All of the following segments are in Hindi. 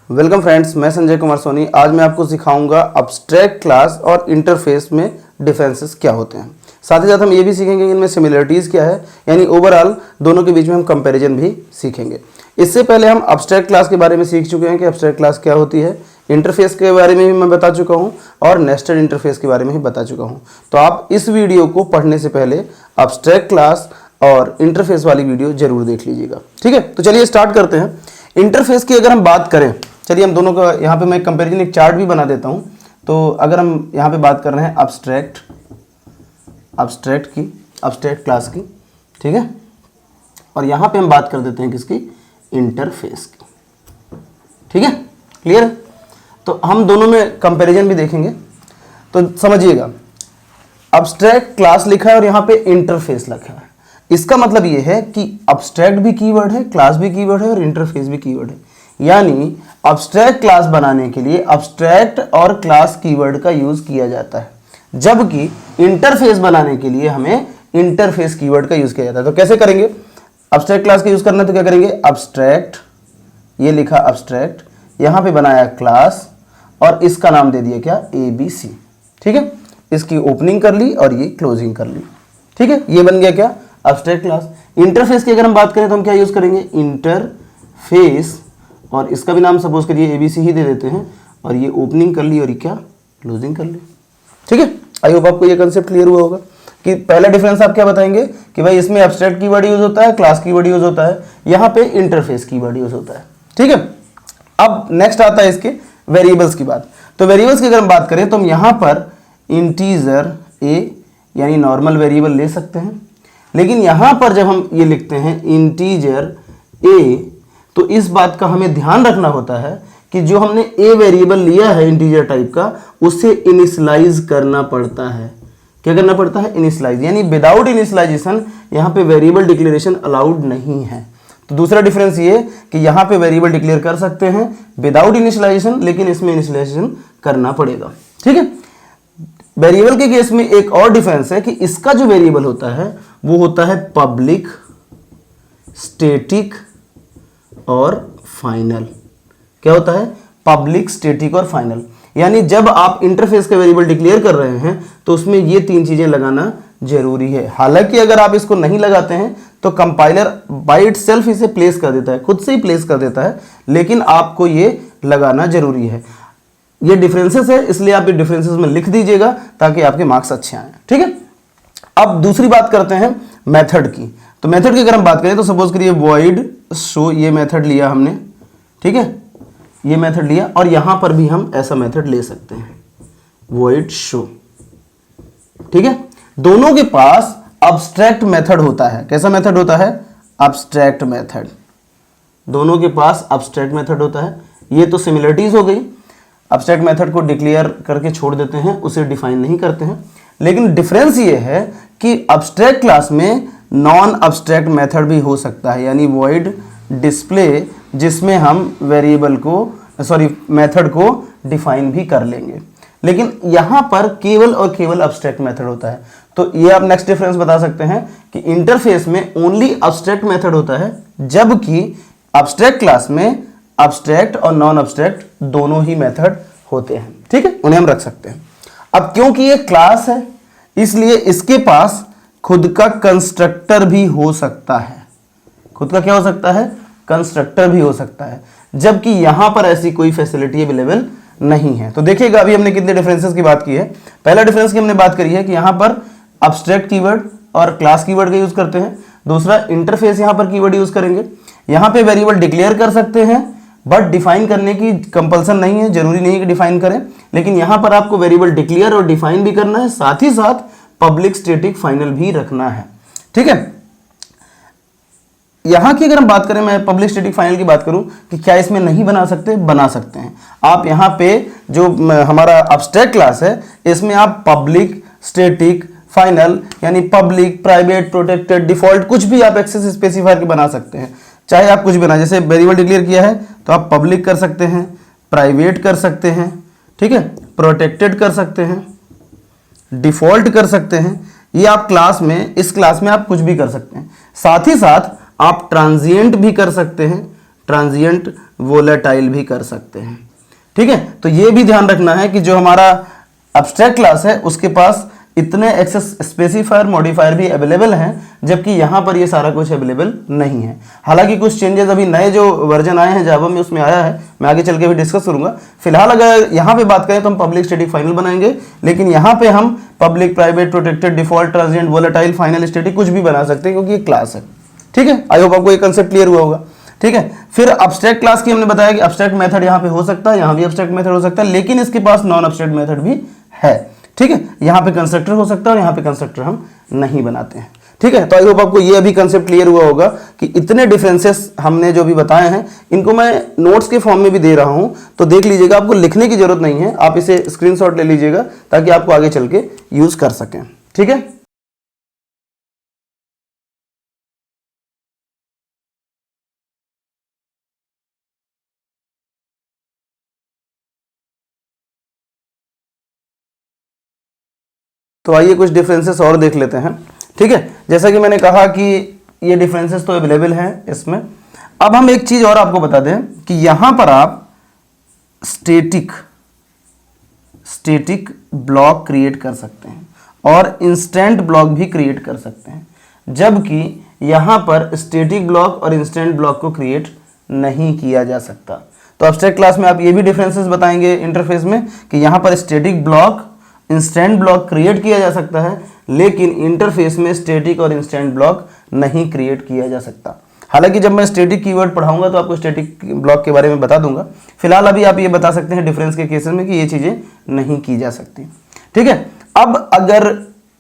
वेलकम फ्रेंड्स, मैं संजय कुमार सोनी। आज मैं आपको सिखाऊंगा अब्स्ट्रैक्ट क्लास और इंटरफेस में डिफरेंसेस क्या होते हैं। साथ ही साथ हम ये भी सीखेंगे कि इनमें सिमिलरिटीज़ क्या है, यानी ओवरऑल दोनों के बीच में हम कंपैरिजन भी सीखेंगे। इससे पहले हम अब्स्ट्रैक्ट क्लास के बारे में सीख चुके हैं कि अब्स्ट्रैक्ट क्लास क्या होती है, इंटरफेस के बारे में भी मैं बता चुका हूँ और नेस्टेड इंटरफेस के बारे में भी बता चुका हूँ। तो आप इस वीडियो को पढ़ने से पहले अब्स्ट्रैक्ट क्लास और इंटरफेस वाली वीडियो जरूर देख लीजिएगा। ठीक है, तो चलिए स्टार्ट करते हैं। इंटरफेस की अगर हम बात करें, चलिए हम दोनों का यहाँ पे मैं कंपैरिजन एक चार्ट भी बना देता हूँ। तो अगर हम यहाँ पे बात कर रहे हैं अब्स्ट्रैक्ट क्लास की, ठीक है, और यहाँ पे हम बात कर देते हैं किसकी, इंटरफेस की। ठीक है, क्लियर है। तो हम दोनों में कंपैरिजन भी देखेंगे। तो समझिएगा, अब्स्ट्रैक्ट क्लास लिखा है और यहाँ पे इंटरफेस लिखा है। इसका मतलब ये है कि अब्स्ट्रैक्ट भी कीवर्ड है, क्लास भी कीवर्ड है और इंटरफेस भी कीवर्ड है। यानी अब्स्ट्रैक्ट क्लास बनाने के लिए अब्स्ट्रैक्ट और क्लास कीवर्ड का यूज किया जाता है, जबकि इंटरफेस बनाने के लिए हमें इंटरफेस कीवर्ड का यूज किया जाता है। तो कैसे करेंगे, अब्स्ट्रैक्ट क्लास का यूज करना है तो क्या करेंगे, अब्स्ट्रैक्ट, ये लिखा अब्स्ट्रैक्ट, यहाँ पे बनाया क्लास और इसका नाम दे दिया क्या, ABC। ठीक है, इसकी ओपनिंग कर ली और ये क्लोजिंग कर ली। ठीक है, ये बन गया क्या, अब्स्ट्रैक्ट क्लास। इंटरफेस की अगर हम बात करें तो हम क्या यूज करेंगे, इंटरफेस, और इसका भी नाम सपोज करिए ABC ही दे देते हैं, और ये ओपनिंग कर ली और ये क्या, क्लोजिंग कर ली। ठीक है, आई होप आपको ये कंसेप्ट क्लियर हुआ होगा कि पहला डिफरेंस आप क्या बताएंगे कि भाई इसमें एब्स्ट्रैक्ट कीवर्ड यूज होता है, क्लास कीवर्ड यूज होता है, यहाँ पे इंटरफेस कीवर्ड यूज होता है। ठीक है, अब नेक्स्ट आता है इसके वेरिएबल्स की बात। तो वेरिएबल्स की अगर हम बात करें तो हम यहाँ पर इंटीजर a यानी नॉर्मल वेरिएबल ले सकते हैं, लेकिन यहाँ पर जब हम ये लिखते हैं इंटीजर a, तो इस बात का हमें ध्यान रखना होता है कि जो हमने a वेरिएबल लिया है इंटीजर टाइप का, उसे इनिशियलाइज करना पड़ता है। क्या करना पड़ता है, इनिशियलाइज, यानी विदाउट इनिशियलाइजेशन यहाँ पे वेरिएबल डिक्लेरेशन अलाउड नहीं है। तो दूसरा डिफरेंस ये कि यहाँ पे वेरिएबल डिक्लेयर कर सकते हैं विदाउट इनिशियलाइजेशन, लेकिन इसमें इनिशियलाइजेशन करना पड़ेगा। ठीक है, वेरिएबल के केस में एक और डिफरेंस है कि इसका जो वेरिएबल होता है वो होता है पब्लिक, स्टैटिक और फाइनल। क्या होता है, पब्लिक, स्टैटिक और फाइनल। यानी जब आप इंटरफेस का वेरिएबल डिक्लेयर कर रहे हैं तो उसमें ये तीन चीजें लगाना जरूरी है। हालांकि अगर आप इसको नहीं लगाते हैं तो कंपाइलर बाय इटसेल्फ इसे प्लेस कर देता है, खुद से ही प्लेस कर देता है, लेकिन आपको ये लगाना जरूरी है। ये डिफरेंसेस है, इसलिए आप ये डिफरेंसेस में लिख दीजिएगा ताकि आपके मार्क्स अच्छे आए। ठीक है, अब दूसरी बात करते हैं मेथड की। तो मेथड की अगर हम बात करें तो सपोज करिए void show, ये मेथड लिया हमने। ठीक है, ये मेथड लिया और यहां पर भी हम ऐसा मेथड ले सकते हैं, void show। ठीक है, दोनों के पास अब्स्ट्रैक्ट मेथड होता है। कैसा मेथड होता है, अब्स्ट्रैक्ट मेथड। दोनों के पास अब्स्ट्रैक्ट मेथड होता है। ये तो सिमिलरिटीज हो गई, अब्स्ट्रैक्ट मेथड को डिक्लेयर करके छोड़ देते हैं, उसे डिफाइन नहीं करते हैं। लेकिन डिफरेंस ये है कि अब्स्ट्रैक्ट क्लास में नॉन अब्स्ट्रैक्ट मेथड भी हो सकता है, यानी void डिस्प्ले, जिसमें हम वेरिएबल को मेथड को डिफाइन भी कर लेंगे। लेकिन यहां पर केवल और केवल अब्स्ट्रैक्ट मेथड होता है। तो ये आप नेक्स्ट डिफरेंस बता सकते हैं कि इंटरफेस में ओनली अब्स्ट्रैक्ट मेथड होता है, जबकि अब्स्ट्रैक्ट क्लास में अब्स्ट्रैक्ट और नॉन अब्स्ट्रैक्ट दोनों ही मेथड होते हैं। ठीक है, उन्हें हम रख सकते हैं। अब क्योंकि ये क्लास है, इसलिए इसके पास खुद का कंस्ट्रक्टर भी हो सकता है। खुद का क्या हो सकता है, कंस्ट्रक्टर भी हो सकता है, जबकि यहां पर ऐसी कोई फैसिलिटी अवेलेबल नहीं है। तो देखिएगा, अभी हमने कितने डिफरेंसेस की बात की है। पहला डिफरेंस की हमने बात करी है कि यहां पर अब्स्ट्रैक्ट कीवर्ड और क्लास कीवर्ड का यूज करते हैं। दूसरा, इंटरफेस यहां पर कीवर्ड यूज करेंगे। यहां पे वेरिएबल डिक्लेयर कर सकते हैं, बट डिफाइन करने की कंपल्सन नहीं है, जरूरी नहीं है कि डिफाइन करें, लेकिन यहां पर आपको वेरिएबल डिक्लेयर और डिफाइन भी करना है, साथ ही साथ पब्लिक, स्टैटिक, फाइनल भी रखना है। ठीक है, यहां की अगर हम बात करें, मैं पब्लिक, स्टैटिक, फाइनल की बात करूं कि क्या इसमें नहीं बना सकते, बना सकते हैं। आप यहां पे जो हमारा अब्स्ट्रैक्ट क्लास है, इसमें आप पब्लिक, स्टैटिक, फाइनल, यानी पब्लिक, प्राइवेट, प्रोटेक्टेड, डिफॉल्ट, कुछ भी आप एक्सेस स्पेसिफायर के बना सकते हैं। चाहे आप कुछ भी बना, जैसे वेरिएबल डिक्लेयर किया है तो आप पब्लिक कर सकते हैं, प्राइवेट कर सकते हैं, ठीक है, प्रोटेक्टेड कर सकते हैं, डिफॉल्ट कर सकते हैं। ये आप क्लास में, इस क्लास में आप कुछ भी कर सकते हैं। साथ ही साथ आप ट्रांजिएंट भी कर सकते हैं। ट्रांजिएंट वोलेटाइल भी कर सकते हैं। ठीक है, तो ये भी ध्यान रखना है कि जो हमारा एब्स्ट्रैक्ट क्लास है उसके पास इतने एक्सेस स्पेसिफायर मॉडिफायर भी अवेलेबल हैं, जबकि यहाँ पर ये सारा कुछ अवेलेबल नहीं है। हालांकि कुछ चेंजेस अभी नए जो वर्जन आए हैं जावा में उसमें आया है, मैं आगे चल के भी डिस्कस करूंगा। फिलहाल अगर यहाँ पे बात करें तो हम पब्लिक स्टैटिक फाइनल बनाएंगे, लेकिन यहाँ पे हम public private protected default transient volatile final static कुछ भी बना सकते हैं, क्योंकि ये क्लास है। ठीक है, आई होप आपको ये कंसेप्ट क्लियर हुआ होगा। ठीक है, फिर अब्स्ट्रैक्ट क्लास की हमने बताया कि अब्स्ट्रैक्ट मेथड यहाँ पे हो सकता है, यहाँ भी अब्स्ट्रैक्ट मेथड हो सकता है, लेकिन इसके पास नॉन अब्स्ट्रैक्ट मेथड भी है। ठीक है, यहाँ पे कंस्ट्रक्टर हो सकता है और यहाँ पे कंस्ट्रक्टर हम नहीं बनाते हैं। ठीक है, तो आई होप आपको ये अभी कंसेप्ट क्लियर हुआ होगा कि इतने डिफरेंसेस हमने जो भी बताए हैं इनको मैं नोट्स के फॉर्म में भी दे रहा हूं, तो देख लीजिएगा, आपको लिखने की जरूरत नहीं है, आप इसे स्क्रीनशॉट ले लीजिएगा ताकि आपको आगे चल के यूज कर सकें। ठीक है, तो आइए कुछ डिफरेंसेस और देख लेते हैं। ठीक है, जैसा कि मैंने कहा कि ये डिफरेंसेस तो अवेलेबल हैं इसमें। अब हम एक चीज और आपको बता दें कि यहां पर आप स्टैटिक ब्लॉक क्रिएट कर सकते हैं और इंस्टेंट ब्लॉक भी क्रिएट कर सकते हैं, जबकि यहां पर स्टैटिक ब्लॉक और इंस्टेंट ब्लॉक को क्रिएट नहीं किया जा सकता। तो एब्स्ट्रैक्ट क्लास में आप ये भी डिफरेंसेस बताएंगे इंटरफेस में कि यहां पर static block instant block create किया जा सकता है, लेकिन इंटरफेस में स्टैटिक और इंस्टेंट ब्लॉक नहीं क्रिएट किया जा सकता। हालांकि जब मैं स्टैटिक कीवर्ड पढ़ाऊंगा तो आपको स्टैटिक ब्लॉक के बारे में बता दूंगा। फिलहाल अभी आप ये बता सकते हैं डिफरेंस के केसेस में कि ये चीजें नहीं की जा सकती। ठीक है, अब अगर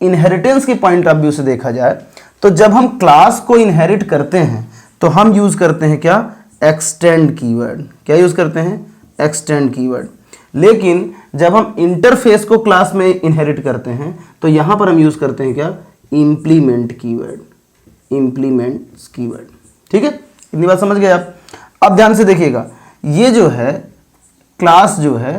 इनहेरिटेंस के पॉइंट ऑफ व्यू से देखा जाए तो जब हम क्लास को इनहेरिट करते हैं तो हम यूज करते हैं क्या, एक्सटेंड कीवर्ड। क्या यूज करते हैं, एक्सटेंड कीवर्ड। लेकिन जब हम इंटरफेस को क्लास में इनहेरिट करते हैं तो यहां पर हम यूज करते हैं क्या, इंप्लीमेंट कीवर्ड, इंप्लीमेंट्स कीवर्ड। ठीक है, इतनी बात समझ गए आप। अब ध्यान से देखिएगा, ये जो है क्लास जो है,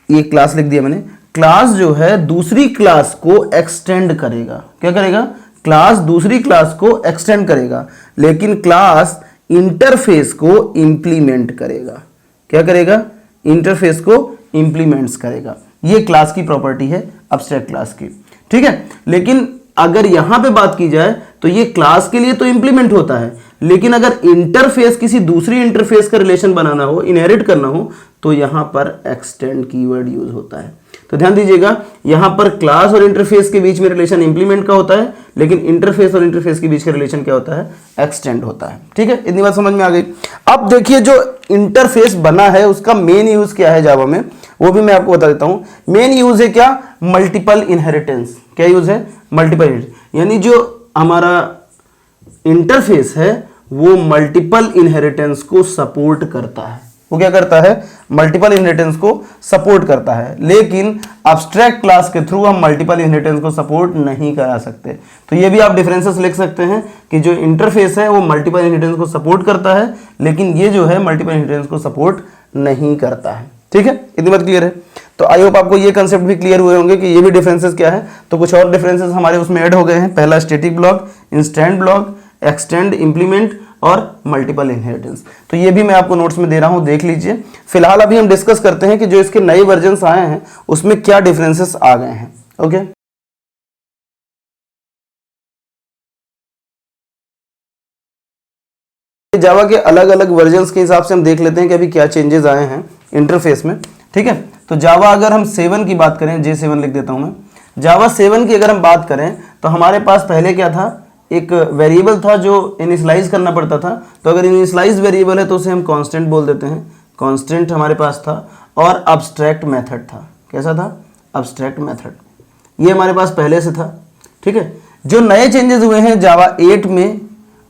ये क्लास लिख दिया मैंने, क्लास जो है दूसरी क्लास को एक्सटेंड करेगा। क्या करेगा, क्लास दूसरी क्लास को एक्सटेंड करेगा, लेकिन क्लास इंटरफेस को इंप्लीमेंट करेगा। क्या करेगा, इंटरफेस को इंप्लीमेंट्स करेगा। ये क्लास की प्रॉपर्टी है एब्स्ट्रैक्ट क्लास की। ठीक है, लेकिन अगर यहां पे बात की जाए तो ये क्लास के लिए तो इंप्लीमेंट होता है, लेकिन अगर इंटरफेस किसी दूसरी इंटरफेस का रिलेशन बनाना हो, इनहेरिट करना हो, तो यहां पर एक्सटेंड कीवर्ड यूज होता है। तो ध्यान दीजिएगा, यहां पर क्लास और इंटरफेस के बीच में रिलेशन इंप्लीमेंट का होता है, लेकिन इंटरफेस और इंटरफेस के बीच का रिलेशन क्या होता है, एक्सटेंड होता है। ठीक है, इतनी बात समझ में आ गई। अब देखिए, जो इंटरफेस बना है उसका मेन यूज क्या है जावा में, वो भी मैं आपको बता देता हूं। मेन यूज है क्या, मल्टीपल इनहेरिटेंस। क्या यूज है, मल्टीपल इनहेरिटेंस। यानी जो हमारा इंटरफेस है वो मल्टीपल इनहेरिटेंस को सपोर्ट करता है। वो क्या करता है, मल्टीपल इनहेरिटेंस को सपोर्ट करता है, लेकिन एब्स्ट्रैक्ट क्लास के थ्रू हम मल्टीपल इनहेरिटेंस को सपोर्ट नहीं करा सकते। तो ये भी आप डिफरेंसेस लिख सकते हैं कि जो इंटरफेस है वो मल्टीपल इनहेरिटेंस को सपोर्ट करता है, लेकिन ये जो है मल्टीपल इनहेरिटेंस को सपोर्ट नहीं करता है। ठीक है, इतनी बात क्लियर है। तो आई होप आपको ये कंसेप्ट भी क्लियर हुए होंगे कि ये भी डिफरेंसेस क्या है। तो कुछ और डिफरेंसेस हमारे उसमें ऐड हो गए हैं। पहला static block, instant block, extend, implement और मल्टीपल इनहेरिटेंस। तो ये भी मैं आपको नोट्स में दे रहा हूं, देख लीजिए। फिलहाल अभी हम डिस्कस करते हैं कि जो इसके नए वर्जन्स आए हैं उसमें क्या डिफरेंसेस आ गए हैं। ओके, जावा के अलग अलग वर्जन्स के हिसाब से हम देख लेते हैं कि अभी क्या चेंजेस आए हैं इंटरफेस में। ठीक है, तो जावा अगर हम 7 की बात करें, J7 लिख देता हूं मैं। जावा 7 की अगर हम बात करें तो हमारे पास पहले क्या था, एक वेरिएबल था जो इनिशियलाइज करना पड़ता था। तो अगर इनिशियलाइज वेरिएबल है तो उसे हम कांस्टेंट बोल देते हैं, कांस्टेंट हमारे पास था। और अब्स्ट्रैक्ट मेथड था। कैसा था, अब्स्ट्रैक्ट मेथड, ये हमारे पास पहले से था। ठीक है, जो नए चेंजेस हुए हैं जावा 8 में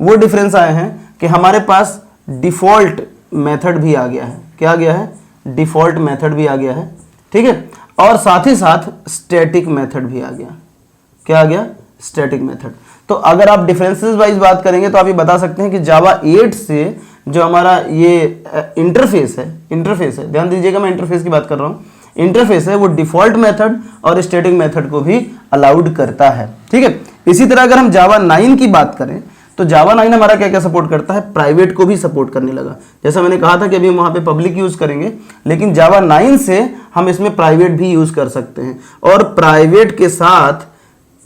वो डिफरेंस आए हैं कि हमारे पास डिफॉल्ट मेथड भी आ गया है। क्या आ गया है, डिफॉल्ट मेथड भी आ गया है। ठीक है, और साथ ही साथ स्टैटिक मेथड भी आ गया। क्या आ गया, स्टैटिक मेथड। तो अगर आप डिफरेंसेस वाइज बात करेंगे तो आप ये बता सकते हैं कि जावा 8 से जो हमारा ये इंटरफेस है, ध्यान दीजिएगा मैं इंटरफेस की बात कर रहा हूँ, इंटरफेस है वो डिफॉल्ट मेथड और स्टैटिक मेथड को भी अलाउड करता है। ठीक है, इसी तरह अगर हम जावा 9 की बात करें तो जावा 9 हमारा क्या क्या सपोर्ट करता है, प्राइवेट को भी सपोर्ट करने लगा। जैसा मैंने कहा था कि अभी हम वहाँ पे पब्लिक यूज़ करेंगे, लेकिन जावा 9 से हम इसमें प्राइवेट भी यूज़ कर सकते हैं और प्राइवेट के साथ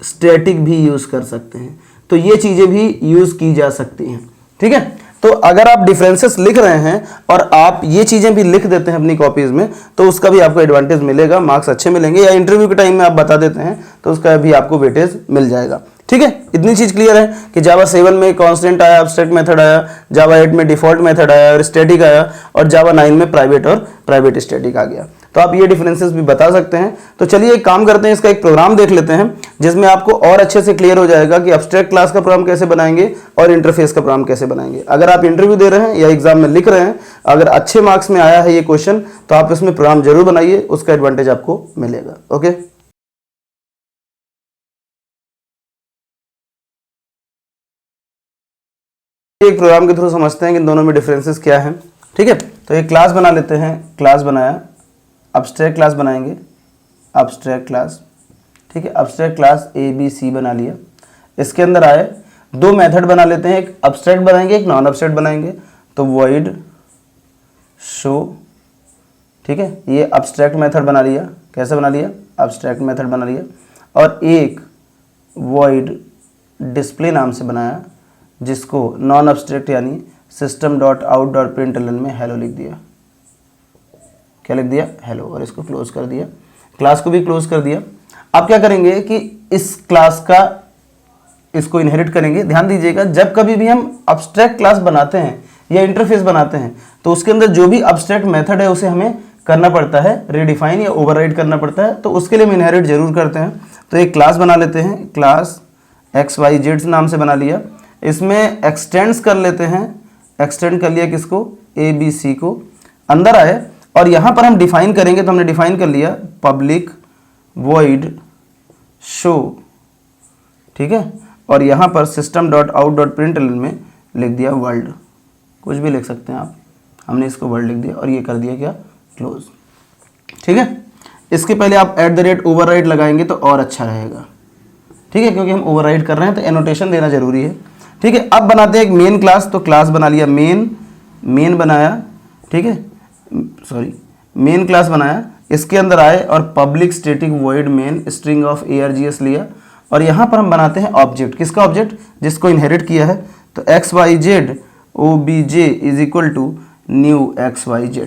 स्टैटिक भी यूज़ कर सकते हैं। तो ये चीज़ें भी यूज़ की जा सकती हैं। ठीक है, तो अगर आप डिफरेंसेस लिख रहे हैं और आप ये चीज़ें भी लिख देते हैं अपनी कॉपीज़ में, तो उसका भी आपको एडवांटेज मिलेगा, मार्क्स अच्छे मिलेंगे, या इंटरव्यू के टाइम में आप बता देते हैं तो उसका भी आपको वेटेज मिल जाएगा। ठीक है, इतनी चीज़ क्लियर है कि जावा 7 में कांस्टेंट आया, एब्स्ट्रैक्ट मेथड आया, जावा 8 में डिफॉल्ट मेथड आया और स्टैटिक आया, और जावा 9 में प्राइवेट और प्राइवेट स्टैटिक आ गया। तो आप ये डिफरेंसेस भी बता सकते हैं। तो चलिए एक काम करते हैं, इसका एक प्रोग्राम देख लेते हैं जिसमें आपको और अच्छे से क्लियर हो जाएगा कि एब्स्ट्रैक्ट क्लास का प्रोग्राम कैसे बनाएंगे और इंटरफेस का प्रोग्राम कैसे बनाएंगे। अगर आप इंटरव्यू दे रहे हैं या एग्जाम में लिख रहे हैं, अगर अच्छे मार्क्स में आया है ये क्वेश्चन, तो आप इसमें प्रोग्राम जरूर बनाइए, उसका एडवांटेज आपको मिलेगा। ओके, एक प्रोग्राम के थ्रू समझते हैं कि इन दोनों में डिफरेंसेस क्या हैं। ठीक है, तो एक क्लास बना लेते हैं, क्लास बनाया, एब्स्ट्रैक्ट क्लास बनाएंगे, एब्स्ट्रैक्ट क्लास। ठीक है, एब्स्ट्रैक्ट क्लास ABC बना लिया। इसके अंदर आए दो मेथड बना लेते हैं, एक एब्स्ट्रैक्ट बनाएंगे, एक नॉन एब्स्ट्रैक्ट बनाएंगे। तो वॉइड शो, ठीक है, ये एब्स्ट्रैक्ट मेथड बना लिया। कैसे बना लिया, एब्स्ट्रैक्ट मेथड बना लिया। और एक वॉइड डिस्प्ले नाम से बनाया, जिसको नॉन एब्स्ट्रैक्ट यानी system.out.println में हेलो लिख दिया। क्या लिख दिया, हेलो, और इसको क्लोज कर दिया, क्लास को भी क्लोज कर दिया। अब क्या करेंगे कि इस क्लास का इसको इनहेरिट करेंगे। ध्यान दीजिएगा, जब कभी भी हम एब्स्ट्रैक्ट क्लास बनाते हैं या इंटरफेस बनाते हैं, तो उसके अंदर जो भी एब्स्ट्रैक्ट मेथड है उसे हमें करना पड़ता है रिडिफाइन या ओवरराइड करना पड़ता है। तो उसके लिए हम इनहेरिट जरूर करते हैं। तो एक क्लास बना लेते हैं, क्लास XYZ नाम से बना लिया। इसमें एक्सटेंड्स कर लेते हैं, एक्सटेंड कर लिया किसको, ABC को। अंदर आए और यहाँ पर हम डिफाइन करेंगे, तो हमने डिफाइन कर लिया पब्लिक वॉइड शो। ठीक है, और यहाँ पर system.out.println में लिख दिया वर्ल्ड, कुछ भी लिख सकते हैं आप, हमने इसको वर्ल्ड लिख दिया और ये कर दिया क्या, क्लोज। ठीक है, इसके पहले आप @ ओवरराइड लगाएंगे तो और अच्छा रहेगा। ठीक है, क्योंकि हम ओवरराइड कर रहे हैं तो एनोटेशन देना जरूरी है। ठीक है, अब बनाते हैं एक मेन क्लास। तो क्लास बना लिया, मेन बनाया। ठीक है, सॉरी, मेन क्लास बनाया। इसके अंदर आए और public static void main string of ARGS लिया। और यहाँ पर हम बनाते हैं ऑब्जेक्ट, किसका ऑब्जेक्ट, जिसको इनहेरिट किया है। तो XYZ OBJ is equal to new XYZ।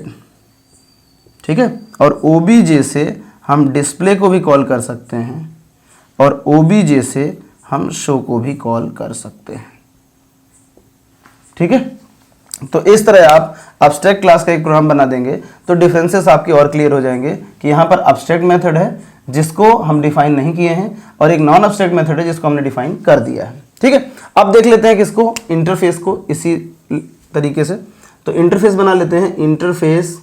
ठीक है, और OBJ से हम डिस्प्ले को भी कॉल कर सकते हैं और OBJ से हम शो को भी कॉल कर सकते हैं। ठीक है, तो इस तरह आप एब्स्ट्रैक्ट क्लास का एक प्रोग्राम बना देंगे तो डिफरेंसेस आपके और क्लियर हो जाएंगे कि यहाँ पर एब्स्ट्रैक्ट मेथड है जिसको हम डिफाइन नहीं किए हैं और एक नॉन एब्स्ट्रैक्ट मेथड है जिसको हमने डिफाइन कर दिया है। ठीक है, अब देख लेते हैं किसको, इंटरफेस को इसी तरीके से। तो इंटरफेस बना लेते हैं, इंटरफेस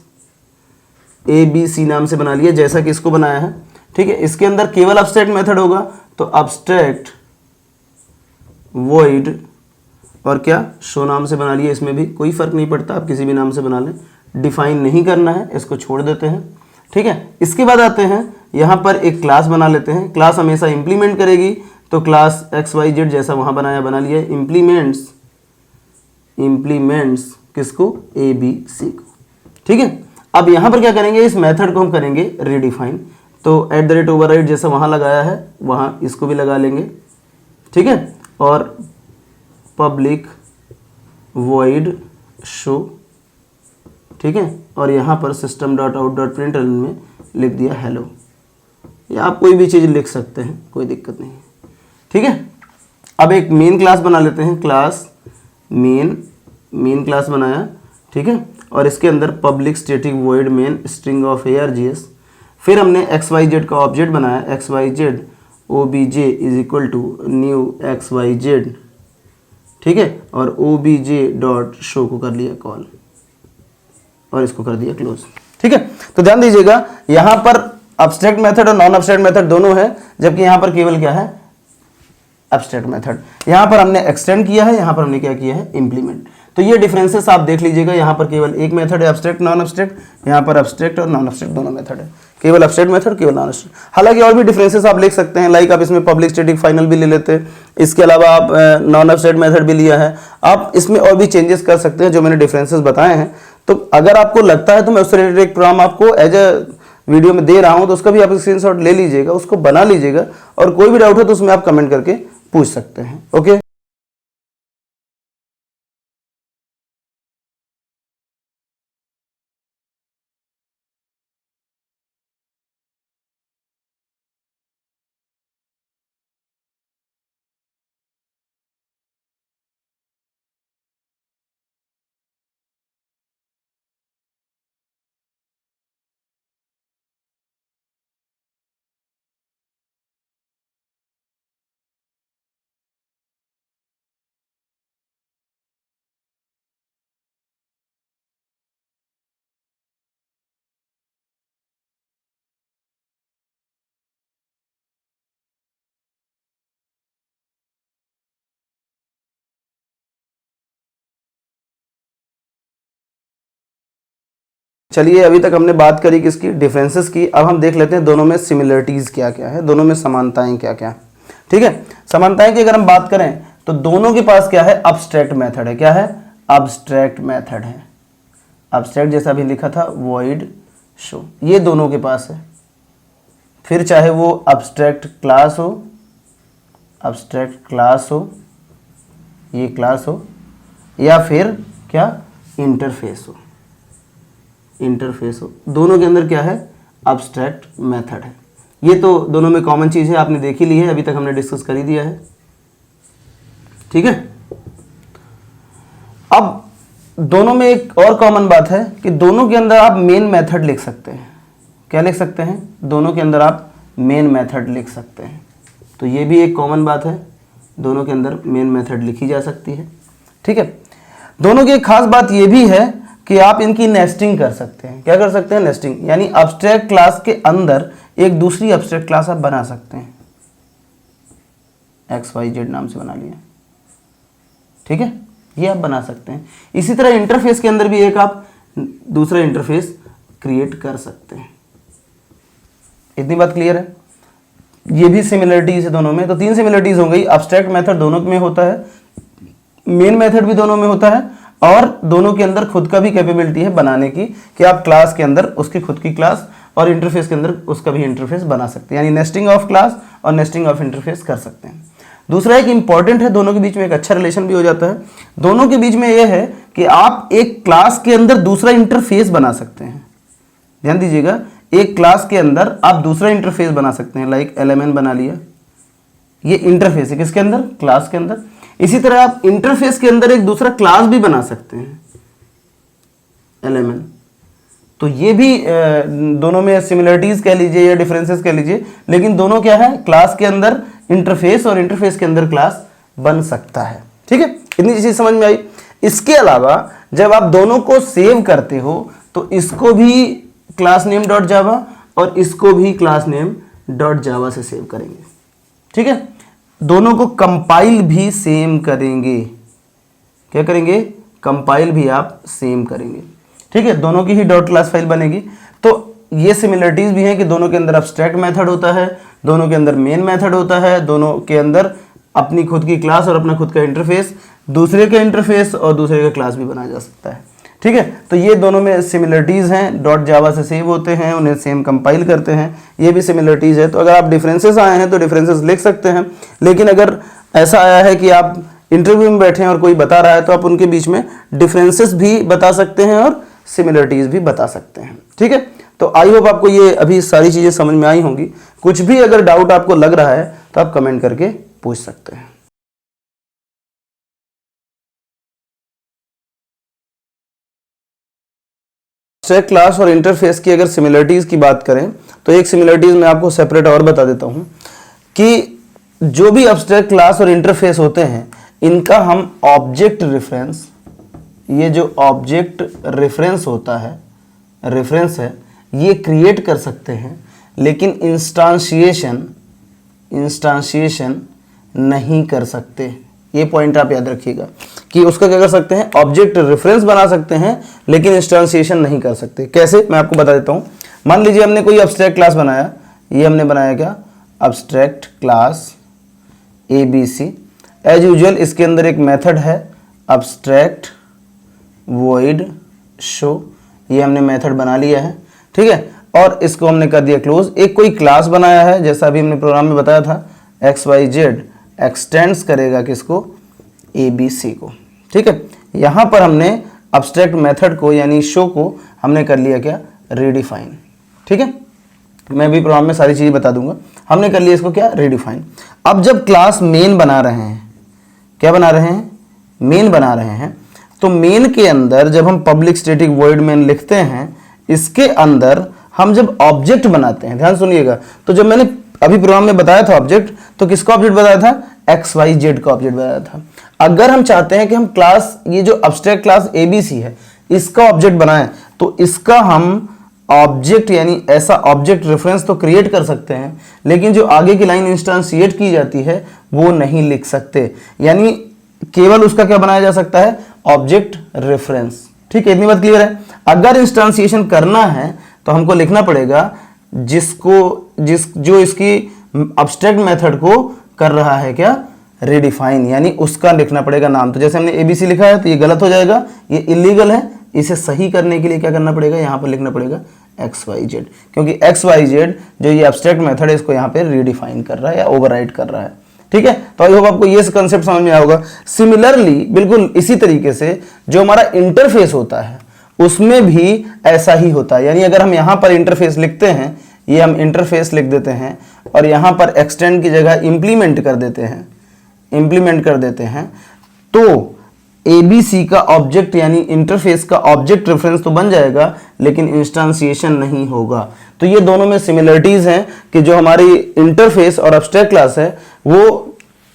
ABC नाम से बना लिया जैसा कि इसको बनाया है। ठीक है, इसके अंदर केवल एब्स्ट्रैक्ट मेथड होगा, तो एब्स्ट्रैक्ट वॉइड और क्या, शो नाम से बना लिया। इसमें भी कोई फर्क नहीं पड़ता, आप किसी भी नाम से बना लें, डिफाइन नहीं करना है, इसको छोड़ देते हैं। ठीक है, इसके बाद आते हैं यहाँ पर एक क्लास बना लेते हैं। क्लास हमेशा इंप्लीमेंट करेगी, तो क्लास XYZ जैसा वहाँ बनाया बना लिया, इम्प्लीमेंट्स किसको, ABC को। ठीक है, अब यहाँ पर क्या करेंगे, इस मेथड को हम करेंगे रिडिफाइन। तो @ ओवरराइड जैसा वहाँ लगाया है वहाँ इसको भी लगा लेंगे। ठीक है, और पब्लिक वॉइड शो। ठीक है, और यहाँ पर system.out.println में लिख दिया हेलो, या आप कोई भी चीज़ लिख सकते हैं, कोई दिक्कत नहीं है। ठीक है, अब एक मेन क्लास बना लेते हैं, क्लास मेन क्लास बनाया। ठीक है, और इसके अंदर public static void main string of ARGS। फिर हमने XYZ का ऑब्जेक्ट बनाया, XYZ OBJ is equal to new XYZ। ठीक है, और OBJ.show को कर लिया कॉल और इसको कर दिया क्लोज। ठीक है, तो ध्यान दीजिएगा यहाँ पर एब्स्ट्रैक्ट मेथड और नॉन एब्स्ट्रैक्ट मेथड दोनों है, जबकि यहाँ पर केवल क्या है, एब्स्ट्रैक्ट मेथड। यहाँ पर हमने एक्सटेंड किया है, यहाँ पर हमने क्या किया है, इंप्लीमेंट। तो ये डिफरेंसेस आप देख लीजिएगा, यहाँ पर केवल एक मेथड है एब्स्ट्रैक्ट नॉन एब्स्ट्रैक्ट, यहाँ पर एब्स्ट्रैक्ट और नॉन एब्स्ट्रैक्ट दोनों मेथड है, केवल एब्स्ट्रैक्ट मेथड केवल नॉन एब्स्ट्रैक्ट। हालांकि और भी डिफरेंसेस आप लिख सकते हैं, लाइक आप इसमें पब्लिक स्टैटिक फाइनल भी ले लेते हैं, इसके अलावा आप नॉन एब्स्ट्रैक्ट मेथड भी लिया है, आप इसमें और भी चेंजेस कर सकते हैं जो मैंने डिफरेंसेस बताए हैं। तो अगर आपको लगता है तो मैं उससे रिलेटेड एक प्रोग्राम आपको एज ए वीडियो में दे रहा हूं, तो उसका भी आप स्क्रीनशॉट ले लीजिएगा, उसको बना लीजिएगा, और कोई भी डाउट है तो उसमें आप कमेंट करके पूछ सकते हैं। ओके, चलिए अभी तक हमने बात करी किसकी, डिफरेंसेस की। अब हम देख लेते हैं दोनों में सिमिलरिटीज क्या क्या है, दोनों में समानताएं क्या क्या है। ठीक है, समानताएं की अगर हम बात करें तो दोनों के पास क्या है, अब्स्ट्रैक्ट मेथड है। क्या है, अब्स्ट्रैक्ट मेथड है। अब्स्ट्रैक्ट जैसा भी लिखा था, वॉइड शो, ये दोनों के पास है। फिर चाहे वो अब्स्ट्रैक्ट क्लास हो, अब्स्ट्रैक्ट क्लास हो, ये क्लास हो, या फिर क्या इंटरफेस हो, इंटरफेस हो, दोनों के अंदर क्या है, अब्स्ट्रैक्ट मेथड है। ये तो दोनों में कॉमन चीज़ है, आपने देख ही ली है, अभी तक हमने डिस्कस कर ही दिया है। ठीक है, अब दोनों में एक और कॉमन बात है कि दोनों के अंदर आप मेन मेथड लिख सकते हैं। क्या लिख सकते हैं, दोनों के अंदर आप मेन मेथड लिख सकते हैं। तो ये भी एक कॉमन बात है, दोनों के अंदर मेन मेथड लिखी जा सकती है। ठीक है, दोनों की एक खास बात ये भी है कि आप इनकी नेस्टिंग कर सकते हैं। क्या कर सकते हैं, नेस्टिंग, यानी अब्स्ट्रैक्ट क्लास के अंदर एक दूसरी अब्स्ट्रैक्ट क्लास आप बना सकते हैं, XYZ नाम से बना लिया। ठीक है, ये आप बना सकते हैं। इसी तरह इंटरफेस के अंदर भी एक आप दूसरा इंटरफेस क्रिएट कर सकते हैं। इतनी बात क्लियर है, ये भी सिमिलरिटीज है दोनों में। तो 3 सिमिलरिटीज हो गई, अब्स्ट्रैक्ट मेथड दोनों में होता है, मेन मेथड भी दोनों में होता है, और दोनों के अंदर खुद का भी कैपेबिलिटी है बनाने की कि आप क्लास के अंदर उसकी खुद की क्लास और इंटरफेस के अंदर उसका भी इंटरफेस बना सकते हैं, यानी नेस्टिंग ऑफ क्लास और नेस्टिंग ऑफ इंटरफेस कर सकते हैं। दूसरा एक इंपॉर्टेंट है, दोनों के बीच में एक अच्छा रिलेशन भी हो जाता है। दोनों के बीच में यह है कि आप एक क्लास के अंदर दूसरा इंटरफेस बना सकते हैं। ध्यान दीजिएगा, एक क्लास के अंदर आप दूसरा इंटरफेस बना सकते हैं, लाइक LMN बना लिया, ये इंटरफेस है किसके अंदर, क्लास के अंदर। इसी तरह आप इंटरफेस के अंदर एक दूसरा क्लास भी बना सकते हैं, LMN। तो ये भी दोनों में सिमिलरिटीज कह लीजिए या डिफरेंसेस कह लीजिए, लेकिन दोनों क्या है, क्लास के अंदर इंटरफेस और इंटरफेस के अंदर क्लास बन सकता है। ठीक है, इतनी चीज समझ में आई। इसके अलावा जब आप दोनों को सेव करते हो तो इसको भी क्लास नेम डॉट जावा और इसको भी क्लास नेम डॉट जावा से सेव करेंगे। ठीक है, दोनों को कंपाइल भी सेम करेंगे। क्या करेंगे, कंपाइल भी आप सेम करेंगे। ठीक है, दोनों की ही डॉट क्लास फाइल बनेगी। तो ये सिमिलरिटीज भी हैं कि दोनों के अंदर अब्स्ट्रैक्ट मेथड होता है, दोनों के अंदर मेन मेथड होता है, दोनों के अंदर अपनी खुद की क्लास और अपना खुद का इंटरफेस, दूसरे का इंटरफेस और दूसरे का क्लास भी बनाया जा सकता है। ठीक है, तो ये दोनों में सिमिलरिटीज हैं, डॉट जावा से सेव होते हैं, उन्हें सेम कंपाइल करते हैं, ये भी सिमिलरिटीज है। तो अगर आप डिफरेंसेस आए हैं तो डिफरेंसेस लिख सकते हैं, लेकिन अगर ऐसा आया है कि आप इंटरव्यू में बैठे हैं और कोई बता रहा है तो आप उनके बीच में डिफरेंसेस भी बता सकते हैं और सिमिलरिटीज भी बता सकते हैं। ठीक है, तो आई होप आपको ये अभी सारी चीज़ें समझ में आई होंगी। कुछ भी अगर डाउट आपको लग रहा है तो आप कमेंट करके पूछ सकते हैं। अब्स्ट्रैक्ट क्लास और इंटरफेस की अगर सिमिलरिटीज की बात करें तो एक सिमिलरिटीज मैं आपको सेपरेट और बता देता हूं कि जो भी अब्स्ट्रैक्ट क्लास और इंटरफेस होते हैं इनका हम ऑब्जेक्ट रेफरेंस, ये जो ऑब्जेक्ट रेफरेंस होता है, रेफरेंस है, ये क्रिएट कर सकते हैं, लेकिन इंस्टांशिएशन नहीं कर सकते। ये पॉइंट आप याद रखिएगा कि उसका क्या कर सकते हैं, ऑब्जेक्ट रेफरेंस बना सकते हैं लेकिन इंस्टेंशिएशन नहीं कर सकते। कैसे, मैं आपको बता देता हूँ। मान लीजिए हमने कोई एब्स्ट्रैक्ट क्लास बनाया, ये हमने बनाया क्या, abstract class ABC। As usual इसके अंदर एक मेथड है एब्स्ट्रैक्ट वॉइड शो, ये हमने मेथड बना लिया है, ठीक है, और इसको हमने कर दिया क्लोज। एक कोई क्लास बनाया है, जैसा अभी हमने प्रोग्राम में बताया था, XYZ एक्सटेंड्स करेगा किसको, ABC को, ठीक है। यहाँ पर हमने एब्स्ट्रैक्ट मेथड को यानी शो को हमने कर लिया क्या, रीडिफाइन, ठीक है। मैं भी प्रोग्राम में सारी चीज़ें बता दूंगा। हमने कर लिया इसको क्या, रीडिफाइन। अब जब क्लास मेन बना रहे हैं, क्या बना रहे हैं, मेन बना रहे हैं, तो मेन के अंदर जब हम पब्लिक स्टैटिक वॉइड मेन लिखते हैं, इसके अंदर हम जब ऑब्जेक्ट बनाते हैं, ध्यान सुनिएगा, तो जब मैंने अभी प्रोग्राम में बताया था ऑब्जेक्ट, तो किसका ऑब्जेक्ट बताया था, XYZ का ऑब्जेक्ट बताया था। अगर हम चाहते हैं कि हम क्लास, ये जो एब्स्ट्रैक्ट क्लास ABC है, इसका ऑब्जेक्ट बनाएं, तो इसका हम ऑब्जेक्ट यानी ऐसा ऑब्जेक्ट रेफरेंस तो क्रिएट कर सकते हैं, लेकिन जो आगे की लाइन इंस्टेंशिएट की जाती है वो नहीं लिख सकते, यानी केवल उसका क्या बनाया जा सकता है, ऑब्जेक्ट रेफरेंस, ठीक है। इतनी बात क्लियर है। अगर इंस्टेंशिएशन करना है तो हमको लिखना पड़ेगा जो इसकी एब्स्ट्रैक्ट मेथड को कर रहा है क्या, रीडिफाइन, यानी उसका लिखना पड़ेगा नाम। तो जैसे हमने ABC लिखा है तो ये गलत हो जाएगा, ये इलीगल है, इसे सही करने के लिए क्या करना पड़ेगा, यहाँ पर लिखना पड़ेगा XYZ, क्योंकि XYZ जो ये एब्स्ट्रैक्ट मेथड है इसको यहाँ पे रीडिफाइन कर रहा है या ओवरराइट कर रहा है, ठीक है। तो आई होप आपको ये कंसेप्ट समझ में आया होगा। सिमिलरली बिल्कुल इसी तरीके से जो हमारा इंटरफेस होता है उसमें भी ऐसा ही होता है, यानी अगर हम यहाँ पर इंटरफेस लिखते हैं, ये हम इंटरफेस लिख देते हैं और यहाँ पर एक्सटेंड की जगह इम्प्लीमेंट कर देते हैं, तो ABC का ऑब्जेक्ट यानी इंटरफेस का ऑब्जेक्ट रेफरेंस तो बन जाएगा लेकिन इंस्टेंशिएशन नहीं होगा। तो ये दोनों में सिमिलरिटीज हैं कि जो हमारी इंटरफेस और एब्स्ट्रैक्ट क्लास है वो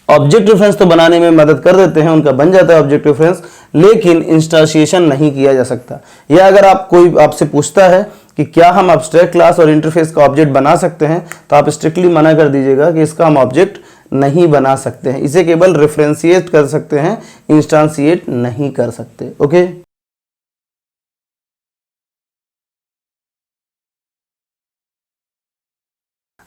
ऑब्जेक्ट रेफरेंस तो बनाने में मदद कर देते हैं, उनका बन जाता है ऑब्जेक्ट रेफरेंस, लेकिन इंस्टेंशिएशन नहीं किया जा सकता। या अगर कोई आपसे पूछता है कि क्या हम एब्स्ट्रैक्ट क्लास और इंटरफेस का ऑब्जेक्ट बना सकते हैं, तो आप स्ट्रिक्टली मना कर दीजिएगा कि इसका हम ऑब्जेक्ट नहीं बना सकते हैं, इसे केवल रेफरेंशिएट कर सकते हैं, इंस्टेंशिएट नहीं कर सकते। ओके,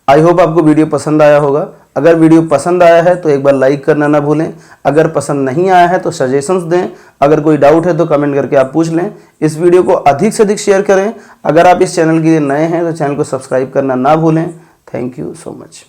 आई होप आपको वीडियो पसंद आया होगा। अगर वीडियो पसंद आया है तो एक बार लाइक करना ना भूलें। अगर पसंद नहीं आया है तो सजेशंस दें। अगर कोई डाउट है तो कमेंट करके आप पूछ लें। इस वीडियो को अधिक से अधिक शेयर करें। अगर आप इस चैनल के लिए नए हैं तो चैनल को सब्सक्राइब करना ना भूलें। Thank you so much.